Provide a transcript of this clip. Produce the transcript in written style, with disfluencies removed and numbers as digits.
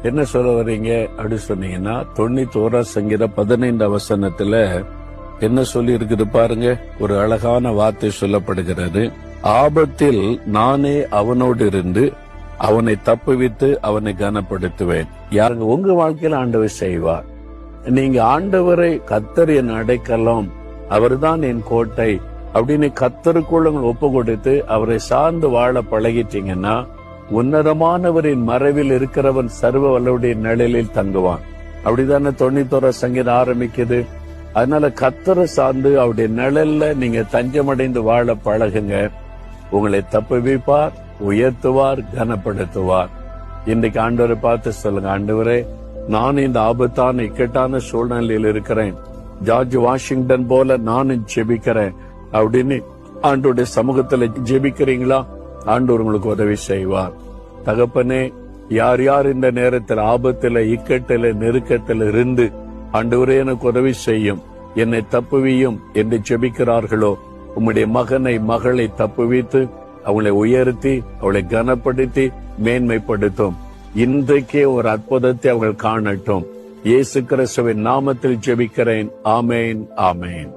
என்ன சொல்ல வர்றீங்க அப்படி சொன்னீங்கன்னா 91 சங்கீதம் 15 வசனத்துல என்ன சொல்லி இருக்குது பாருங்க. ஒரு அழகான வார்த்தை சொல்லப்படுகிறது. ஆபத்தில் நானே அவனோடு இருந்து அவனை தப்புவித்து அவனை கனப்படுத்துவேன். யாருங்க உங்க வாழ்க்கையில ஆண்டவர் செய்வார். நீங்க ஆண்டவரை கர்த்தர் என் அடைக்கலம், அவர்தான் என் கோட்டை அப்படின்னு கர்த்தருக்குள்ள ஒப்பு கொடுத்து அவரை சார்ந்து வாழ பழகிட்டீங்கன்னா உன்னதமானவரின் மறைவில் இருக்கிறவன் சர்வ வல்லவருடைய நிழலில் தங்குவான். அப்படிதானே 91 சங்கீதம் ஆரம்பிக்குது. அதனால கர்த்தரை சார்ந்து அவருடைய நிழல்ல நீங்க தஞ்சமடைந்து வாழ பழகுங்க. உங்களை தப்புவிப்பார், உயர்த்துவார், கனப்படுத்துவார். இன்றைக்கு ஆண்டவரை பார்த்து சொல்லுங்க, ஆண்டவரே நான் இந்த ஆபத்தான இக்கட்டான சூழ்நிலையில் இருக்கிறேன், ஜார்ஜ் வாஷிங்டன் போல நானும் ஜெபிக்கிறேன் அப்படின்னு ஆண்டவருடைய சமூகத்துல ஜெபிக்கிறீங்களா? ஆண்டவர் உங்களுக்கு உதவி செய்வார். தகப்பனே, யார் யார் இந்த நேரத்தில் ஆபத்துல இக்கட்டில நெருக்கத்தில் இருந்து ஆண்டவரே எனக்கு உதவி செய்யும், என்னை தப்புவியும் என்று ஜெபிக்கிறார்களோ, உம்முடைய மகனை மகளை தப்புவித்து அவளை உயர்த்தி அவளை கனப்படுத்தி மேன்மைப்படுத்தும். இன்றைக்கே ஒரு அற்புதத்தை அவர்கள் காணட்டும். இயேசு கிறிஸ்துவின் நாமத்தில் ஜெபிக்கிறேன். ஆமேன், ஆமேன்.